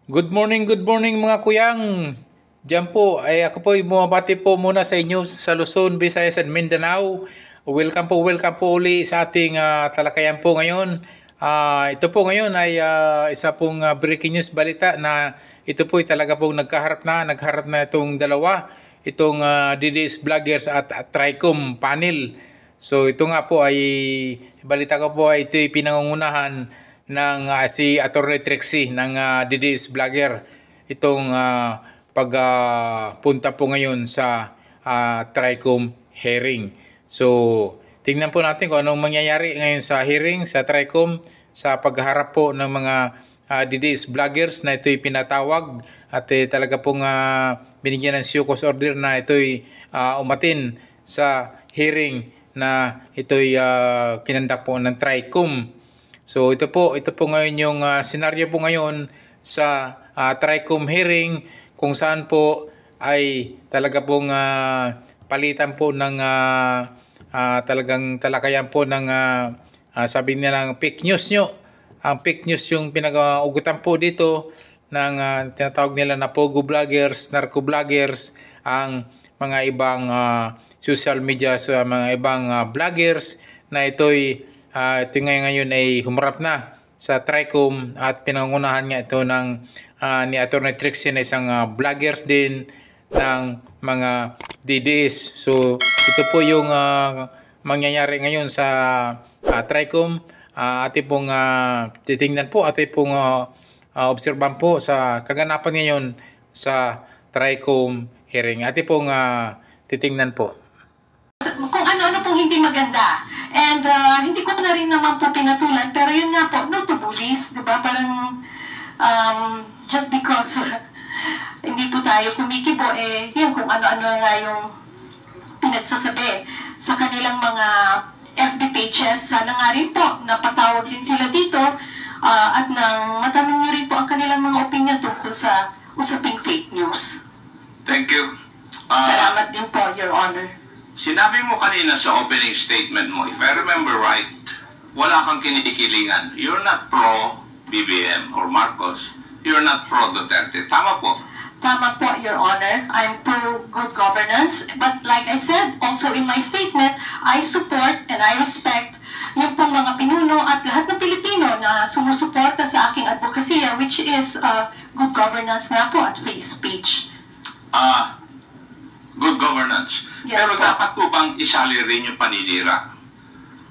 Good morning mga kuyang. Diyan po, ay ako po bumabati po muna sa inyo sa Luzon, Visayas at Mindanao. Welcome po uli sa ating talakayan po ngayon. Ito po ngayon ay isa pong breaking news balita na ito po ay talaga pong nagharap na itong dalawa, itong DDS Vloggers at Tricom panel. So ito nga po ay balita ko po ay ito ay pinangungunahan ng si Attorney Trixie ng DDS Vlogger itong pagpunta po ngayon sa Tricom hearing. So tingnan po natin kung anong mangyayari ngayon sa hearing sa Tricom sa pagharap po ng mga DDS Vloggers na ito'y pinatawag at talaga pong binigyan ng show cause order na ito'y umatin sa hearing na ito'y kinandak po ng Tricom. So ito po ngayon yung senaryo po ngayon sa Tricom hearing kung saan po ay talaga pong palitan po ng talagang talakayan po ng sabi nila ng fake news nyo. Ang fake news yung pinag-ugutan po dito ng tinatawag nila na pogo vloggers, narco vloggers, ang mga ibang social media, mga ibang vloggers na ito'y ito ngayon ay humarap na sa Tricom at pinangunahan nga ito ng ni Attorney Trixie na isang vloggers din ng mga DDS. So ito po yung mangyayari ngayon sa Tricom. Ating pong titingnan po, ating pong obserban po sa kaganapan ngayon sa Tricom hearing. Ating pong titingnan po. Kung ano-ano pong hindi maganda. And hindi ko na rin naman po pinatulan, pero yun nga po, no to bullies, di ba? Parang just because hindi po tayo kumikibo, yun kung ano-ano nga yung pinagsasabi sa kanilang mga FB pages. Sana nga rin po, napatawag din sila dito at nang matanong nyo rin po ang kanilang mga opinion tungkol sa usaping fake news. Thank you. Salamat din po, Your Honor. Sinabi mo kanina sa opening statement mo, if I remember right, wala kang kinikilingan. You're not pro-BBM or Marcos. You're not pro-Duterte. Tama po? Tama po, Your Honor. I'm pro-good governance. But like I said, also in my statement, I support and I respect yung pong mga pinuno at lahat ng Pilipino na sumusuporta sa aking advokasya, which is good governance nga po at free speech. Good governance. Yes, Pero po. dapat po bang isali rin yung paninira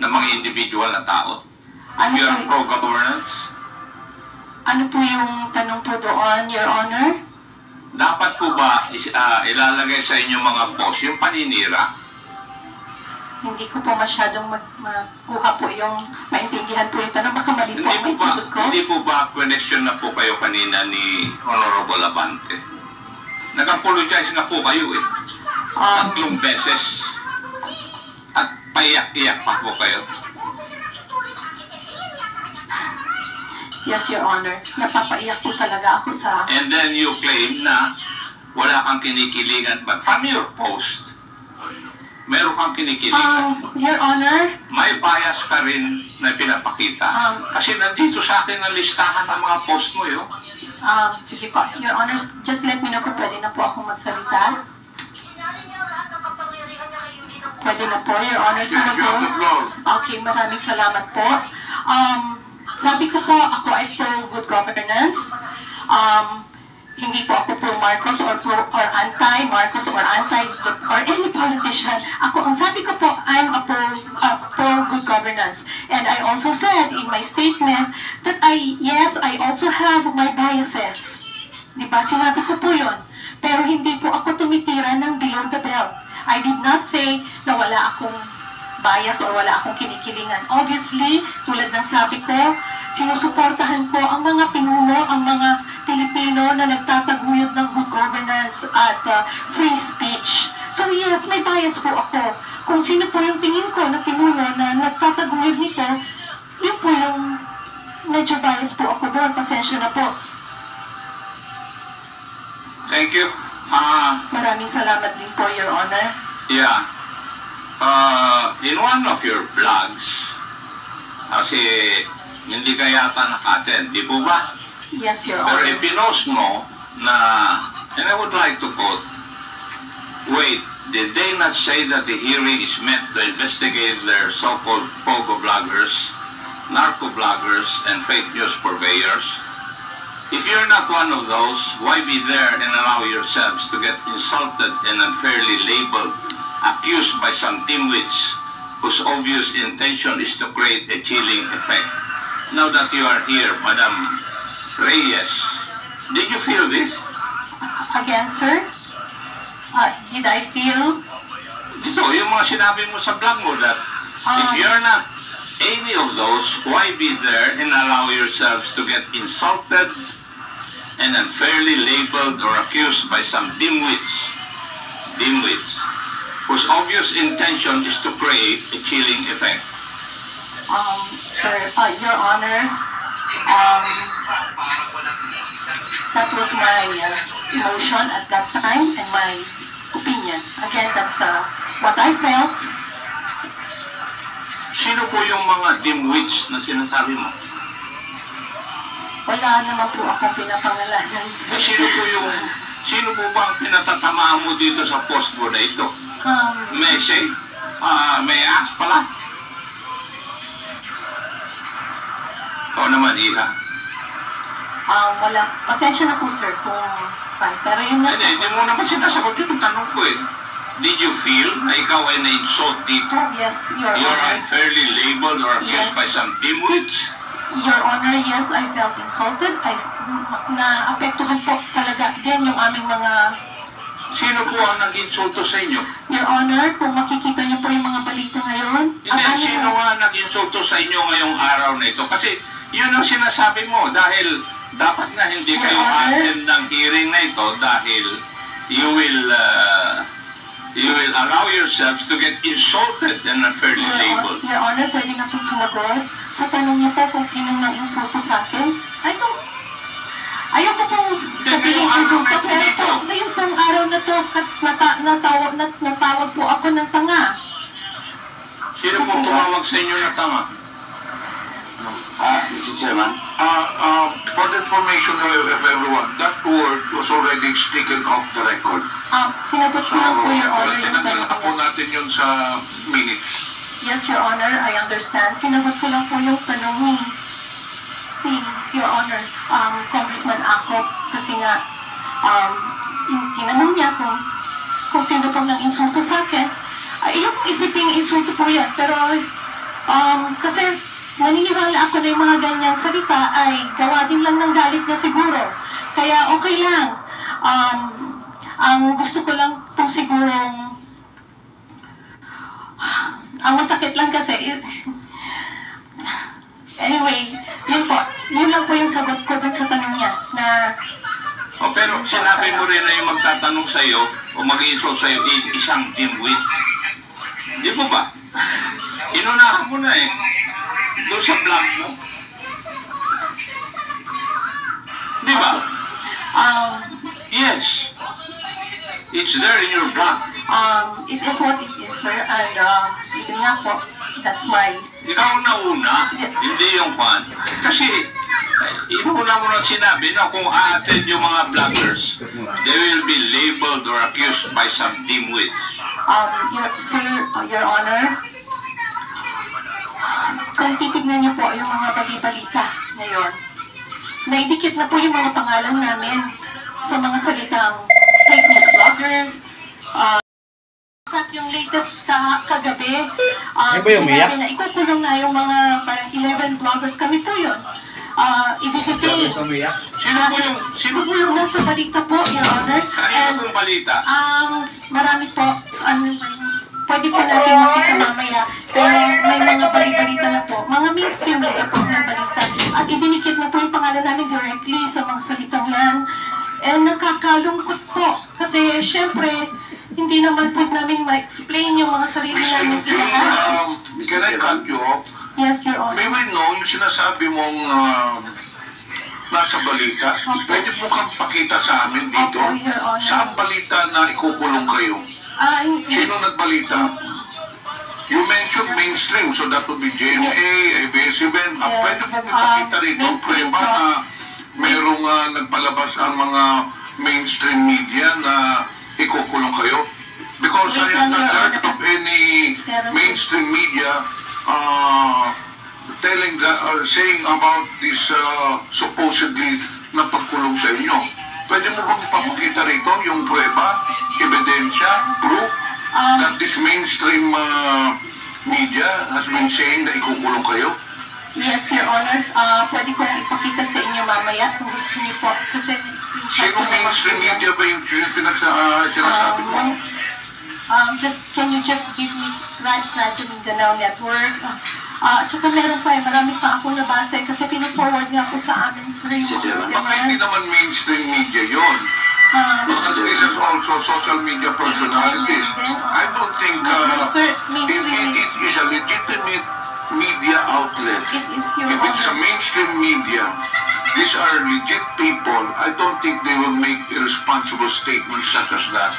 ng mga individual na tao? Ano You're po, pro-governance? ano po yung tanong po doon, Your Honor? Dapat po ba ilalagay sa inyong mga post yung paninira? Hindi ko po masyadong makuha po yung maintindihan po yung tanong. Baka mali po ang may sagot ko. Hindi po ba question na po kayo kanina ni Honorable Abante? Nag-apologize na po kayo tatlong beses. At paiyak-iyak pa po kayo. Yes, Your Honor. Napapaiyak po talaga ako sa... And then you claim na wala kang kinikilingan. But from your post, meron kang kinikilingan. Your Honor, May bias ka rin na pinapakita. Kasi nandito sa akin ang listahan ng mga post mo yun. sige po. Your Honor, just let me know kung pwede na po akong magsalita. Pwede na po, Your Honor. Sana po. Okay, maraming salamat po. Sabi ko po, ako ay pro-good governance. Hindi po ako pro-Marcos or anti-Marcos or or any politician. Ang sabi ko po, I'm a pro-good governance. And I also said in my statement that yes, I also have my biases. Diba? Sinabi ko po yun. Pero hindi po ako tumitira ng below the belt. I did not say na wala akong bias o wala akong kinikilingan. Obviously, tulad ng sabi ko, sinusuportahan ko ang mga pinuno, ang mga Pilipino na nagtataguyod ng good governance at free speech. So yes, may bias po ako. Kung sino po yung tingin ko na pinuno na nagtataguyod nito, yun po yung medyo bias po ako doon. Pasensya na po. Thank you. Maraming salamat din po, Your Honor. Yeah. In one of your vlogs, kasi hindi ka yata naka-attend, di po ba? Yes, Your Pero Honor. ipinost mo na, and I would like to quote, wait, did they not say that the hearing is meant to investigate their so-called pogo bloggers, narco bloggers, and fake news purveyors? If you're not one of those, why be there and allow yourselves to get insulted and unfairly labeled, accused by some dimwits whose obvious intention is to create a chilling effect? Now that you are here, Madam Reyes, did you feel this? Again, sir, did I feel? Ito, yung mga sinabi mo sa blog mo that if you're not any of those, why be there and allow yourselves to get insulted and unfairly labeled or accused by some dimwits, whose obvious intention is to create a chilling effect? Sir, Your Honor, that was my emotion at that time and my opinion. Again, that's what I felt. Sino po yung mga dimwits na sinasabi mo? Wala naman po akong pinapangalanan, Eh, sir. sino po ba ang pinatatamaan mo dito sa post mo na ito? Messi? May ask pala? Ikaw naman, Iha. Wala. Pasensya na po, sir, kung pero yun nga. Hindi mo naman sinasagot yung tanong ko eh. Did you feel na ikaw ay na-insult dito? Yes, Your You're Honor. unfairly labeled or Yes. accused by some dimwits? Your Honor, yes, I felt insulted. Na-apektuhan po talaga din yung aming mga... Sino po ang nag-insulto sa inyo? Your Honor, kung makikita niyo po yung mga balita ngayon, Hindi, sino nga nag-insulto sa inyo ngayong araw na ito? Kasi yun ang sinasabi mo dahil dapat na hindi kayo attend ng hearing na ito dahil you will allow yourselves to get insulted and unfairly labeled. Your Honor, pwede na pong sumagot sa tanong niyo po kung sinong nang-insulto sa akin. Ayoko pong sabihin insulto, pero po, ngayon pong araw na to, natawag po ako ng tanga. Sino po tumawag sa inyo na tama? Mr. Chairman, for the information of everyone, that word was already taken off the record. Sinagot ko lang po, Your Honor, yung tinanggal tanong na po niya. natin yun sa minutes. Yes, Your Honor, I understand. Sinagot ko lang po yung tanong ni Your Honor, Congressman Ako, kasi nga, tinanong niya kung sino pong nang-insulto sa akin. Yung isiping insulto po yan, pero kasi naniniwala ako na yung mga ganyang salita ay gawa din lang ng galit na siguro. Kaya okay lang. Ang gusto ko lang po sigurong ang masakit lang kasi anyway, yun lang po yung sagot ko dun sa tanong niya na Pero sinabi mo rin na yung magtatanong sa iyo o mag-insult sa iyo isang dimwit. Di po ba? Inunahan mo na eh. Doon sa blog mo. Di ba? Yes. It's there in your blog. it is what it is, sir, and yun nga po, that's my Ikaw nauna, hindi yung fan. Kasi, inuuna mo na sinabi na kung a-attend yung mga vloggers, they will be labeled or accused by some dimwits. Your Honor, kung titignan niyo po yung mga balita ngayon, naidikit na po yung mga pangalan namin sa mga salitang fake news blogger. At yung latest kagabi, ba yung umiyak? sinabi na ikukulong na yung mga parang 11 bloggers. Kami po yun. Idisitin. Sino po yung Nasa balita po, Your Honor. kanina pong balita? Marami po, pwede po natin makita mamaya, pero may mga bali-balita na po, mga mainstream na po ng balita, at idinikit na po yung pangalan namin directly sa mga salitang yan. Nakakalungkot po, kasi syempre, hindi naman po namin ma-explain yung mga sarili namin sa lahat. Can I cut you off? Yes, Your Honor. May we know yung sinasabi mong nasa balita, pwede mo kang pakita sa amin dito. Opo, Your Honor. Saan balita na ikukulong kayo? Sino nagbalita? You mentioned mainstream, so that would be GMA, ABS-CBN. Pwede mo ipakita rito, mainstream pwede ba na merong nagpalabas ang mga mainstream media na ikukulong kayo? Because I have not heard of any mainstream media telling saying about this supposedly na pagkulong sa inyo. Pwede mo bang ipapakita rito yung prueba, ebidensya, proof that this mainstream media has been saying na ikukulong kayo? Yes, Your Honor. Pwede ko ipakita sa inyo mamaya kung gusto niyo po. Kasi Sino mainstream media ba yung sinasabi mo? Can you just give me Radyo Mindanao Network? Tsaka meron pa marami pa ako nabasa kasi pinu-forward nga po sa amin sa Baka hindi naman mainstream media yun. Because this is also social media personalities. I don't think it is a legitimate media outlet. It is, Your If it's a Honor. mainstream media, these are legit people. I don't think they will make irresponsible statements such as that.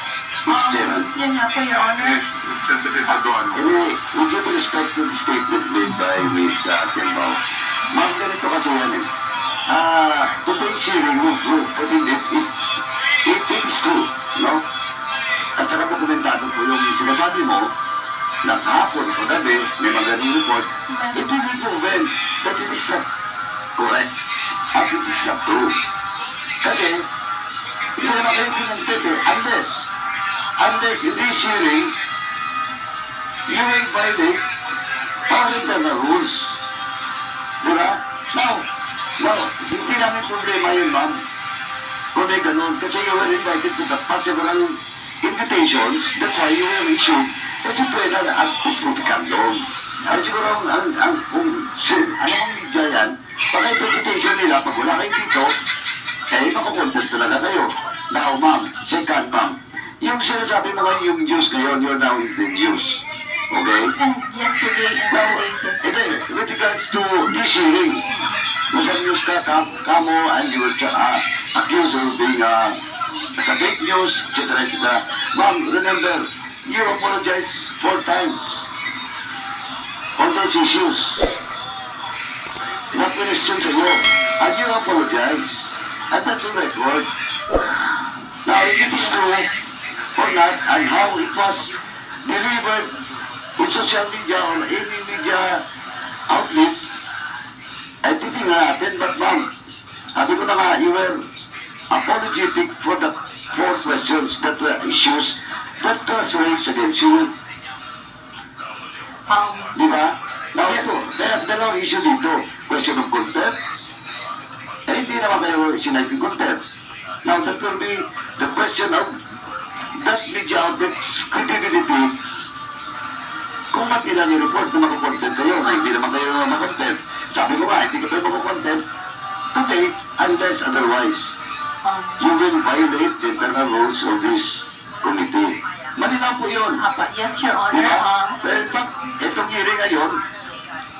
Yan nga po, Your Honor. Yes, Senator Paduano. Anyway, with due respect to the statement made by Ms. Timbao, ma'am, ganito kasi yan eh. Today's hearing will prove that if it's true, no? At saka dokumentado po yung sinasabi mo, na kahapon o gabi, may mga ganung report, it will be proven that it is not correct at it is not true. Kasi, hindi naman kayo pinagtip eh, unless in this hearing, you will violate our internal rules. Diba? Now, hindi namin problema yun, ma'am. Kung may ganun, kasi you were invited to the past several invitations, that's why you were issued. Kasi pwede na ang-disnotikan doon. Ay siguro kung anong media yan, baka interpretation nila, pag wala kayo dito, eh, makakontent talaga kayo. Now, ma'am, second, ma'am, yung sinasabi mo ngayon yung news ngayon, you're now in the news. Okay? And yesterday and Now, today. with regards to this hearing, nasa news ka, kamo, and you were accused of being sa fake news, etc., etc. Ma'am, remember, you apologize 4 times on those issues. Na-question sa iyo, and you apologize, and that's a record. Now, if it is true or not, and how it was delivered in social media or any media outlet, ay titingnan natin, but ma'am, sabi ko na nga, you were apologetic for the 4 questions that were issues that was raised against you. Di ba? Now, ito, dalawang issue dito. Question of contempt. Eh, hindi naman kayo sinayang contempt. Now, that will be the question of that media outlet's credibility. Kung ba't nila ni-report na makakontent kayo, na hindi naman kayo makakontent. Sabi ko nga, hindi kayo makakontent today unless otherwise. You will violate the internal rules of this committee. Malinaw po yun. Yes, Your Honor. Diba? In fact, itong hearing ngayon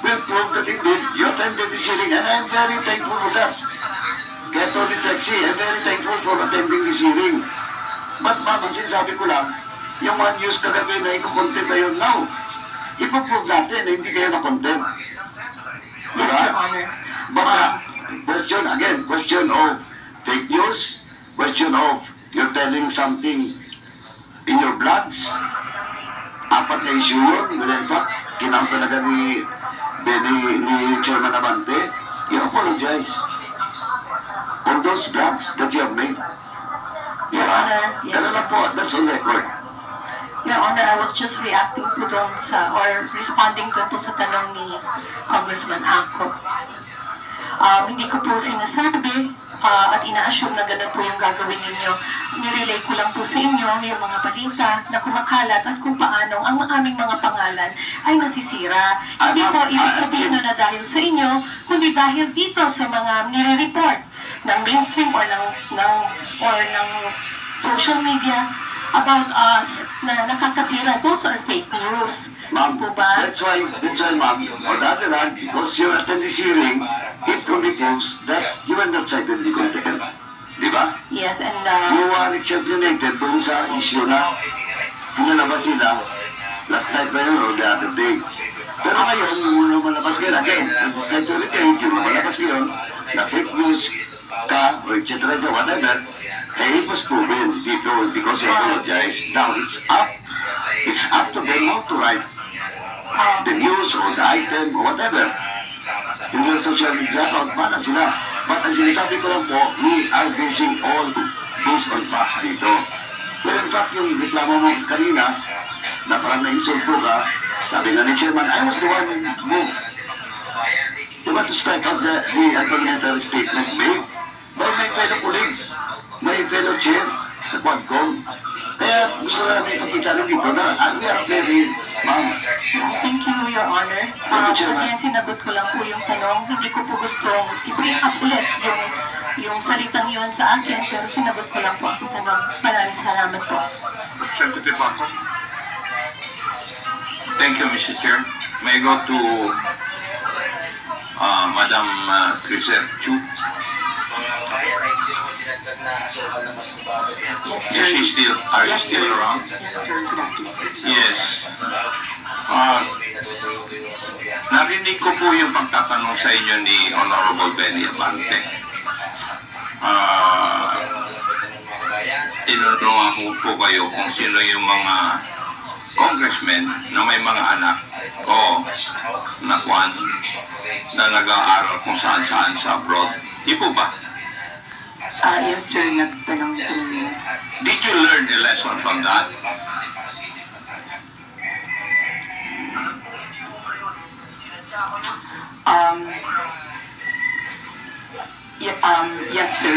will prove that indeed you attended this hearing and I'm very thankful for that. Kaya Tony Flexi, I'm very thankful for attending this hearing. But ma'am, ang sinasabi ko lang, yung mga news kagabi na ikukontent kayo now, ipaprove natin na hindi kayo na-content. Yes, Your Honor. But question of fake news, question of you're telling something in your blogs, 4 na issue yun, well, in fact, kinang talaga ni Chairman Abante, you apologize on those blogs that you have made. Your Honor, yes. Ganun lang po, that's on record. Your Honor, I was just reacting po doon or responding doon po sa tanong ni Congressman Ako. Hindi ko po sinasabi at ina-assume na ganun po yung gagawin ninyo. Nirelay ko lang po sa inyo yung mga balita na kumakalat at kung paano ang aming mga pangalan ay nasisira. Hindi po ibig sabihin na dahil sa inyo, kundi dahil dito sa mga nire-report ng mainstream or ng social media about us na nakakasira. Those are fake news. Ma'am, Po ba? that's why, ma'am, on the other hand, because you attend this hearing, it only proves that you were not silently competent. Di ba? Yes, and You are exceptionated doon sa issue na pinalabas nila last night ba yun or the other day. Pero ngayon, nung malabas kayo again, last night or the day, yung malabas ngayon, na fake news ka, or et cetera, whatever, eh, it was proven dito because he apologized. Now, it's up to them how to write the news or the item or whatever. Yung mga social media account, mana sila. But ang sinasabi ko lang po, we are basing all based on facts dito. Well, in fact, yung reklamo mo kanina, na parang na-insulto ka, sabi nga ni Chairman, I was the one who they want to strike out the parliamentary statement made by my fellow colleagues, my fellow chair sa Quadcom. Kaya gusto namin ipakita rin dito na we are very, ma'am. Thank you, Your Honor. Again, sinagot ko lang po yung tanong. Hindi ko po gustong i-bring up ulit yung salitang yun sa akin, pero sinagot ko lang po ang tanong. Maraming salamat po. Representative Marco. Thank you, Mr. Chair. May I go to Madam Crisel Chu? Yes, sir. Is she still, are you Yes, still sir. around? Yes, sir. Good afternoon. Yes. Narinig ko po yung pagtatanong sa inyo ni Honorable Benny Abante. Tinunungan ko po kayo kung sino yung mga congressmen na may mga anak o nakuan na nag-aaral kung saan-saan sa abroad. Di po ba? Yes, sir. Nagtanong po niyo. Did you learn a lesson from that? Yes, sir.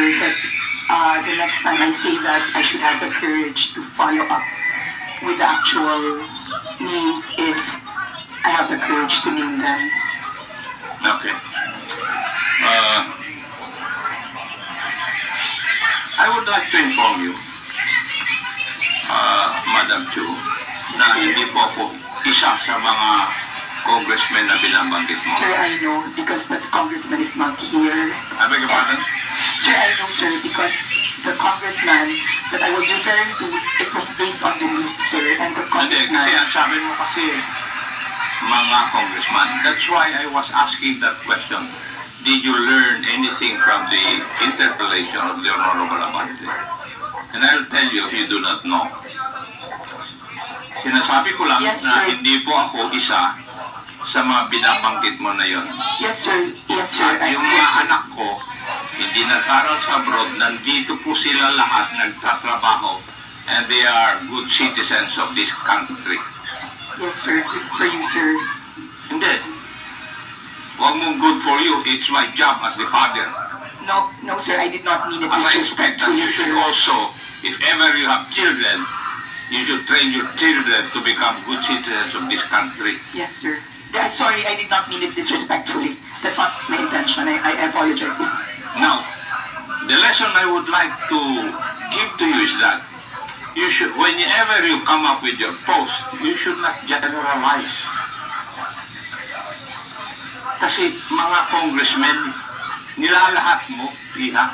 But the next time I say that, I should have the courage to follow up with the actual names if I have the courage to name them. Okay. I would like to inform you, Madam Chu, na hindi po ako isa sa mga congressmen na binabanggit mo. Sir, I know because the congressman is not here. I beg your pardon? Sir, I know, sir, because the congressman that I was referring to, it was based on the news, sir, and the Hindi, kasi congressman... ang sabi mo kasi, mga congressman. That's why I was asking that question. Did you learn anything from the interpellation of the Honorable Abante? And I'll tell you if you do not know. Sinasabi ko lang Yes, na sir. hindi po ako isa sa mga binabanggit mo na yon. Yes, sir. Yes, sir. At yung mga anak ko, hindi nag-aral sa abroad, nandito po sila lahat nagtatrabaho and they are good citizens of this country. Yes, sir. Good for you, sir. Hindi. Huwag mong good for you, it's my job as the father. No, sir. I did not mean it And I expect that disrespectfully, you should sir. also, if ever you have children, you should train your children to become good citizens of this country. Yes, sir. Sorry, I did not mean it disrespectfully. That's not my intention. I apologize. Now, the lesson I would like to give to you is that you should, whenever you come up with your post, you should not generalize. Kasi mga congressmen, nilalahat mo, iha.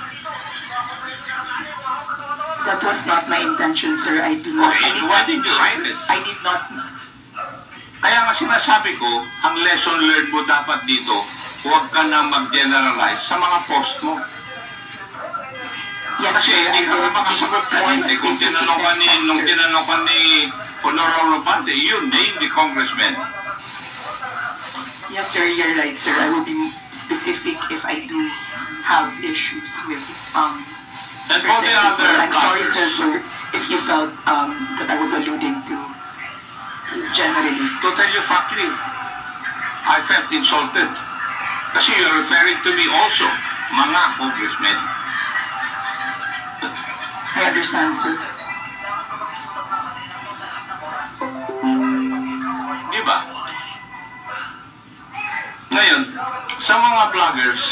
That was not my intention, sir. I do not... Okay, why did you write it? I did not... Kaya nga sinasabi ko, ang lesson learned mo dapat dito, huwag ka na mag-generalize sa mga post mo. Yes, Kasi sir. hindi ka na makasagot po. Eh, kung tinanong ka ni, nung tinanong ka ni Honorable Abante, you name the congressman. Yes, sir. You're right, sir. I will be specific if I do have issues with... And for the certain other people. I'm sorry, bloggers, sir, for if you felt that I was alluding to generally. to tell you frankly, I felt insulted. Kasi you're referring to me also, mga congressmen. I understand, sir. Di ba? Ngayon, sa mga vloggers,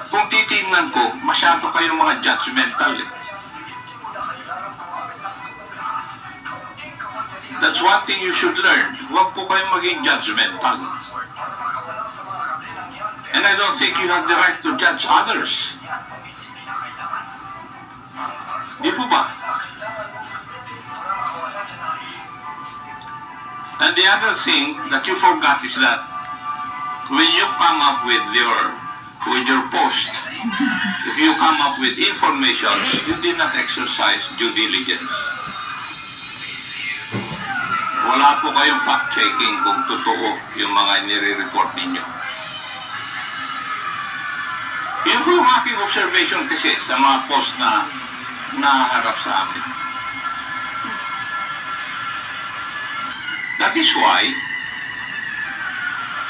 kung titingnan ko, masyado kayong mga judgmental eh. That's one thing you should learn. Huwag po kayong maging judgmental. And I don't think you have the right to judge others. Di po ba? And the other thing that you forgot is that when you come up with your post, if you come up with information, you did not exercise due diligence. Wala po kayong fact-checking kung totoo yung mga nire-report ninyo. Yun po yung aking observation kasi sa mga post na naharap sa amin. That is why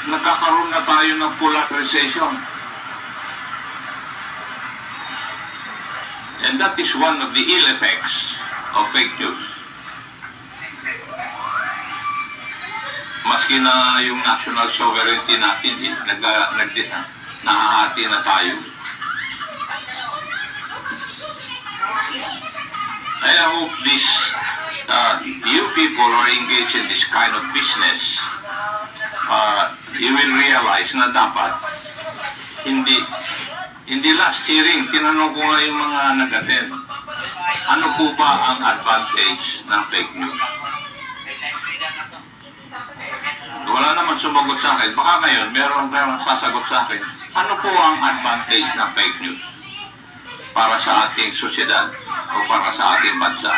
nagkakaroon na tayo ng polarization. And that is one of the ill effects of fake news. Maski na yung national sovereignty natin, nahahati na tayo. I hope this, you people who are engaged in this kind of business, you will realize na dapat hindi last hearing, tinanong ko nga yung mga nag-attend, ano po ba ang advantage ng fake news? Wala naman sumagot sa akin. Baka ngayon, meron sasagot sa akin. Ano po ang advantage ng fake news para sa ating sosyedad o para sa ating bansa?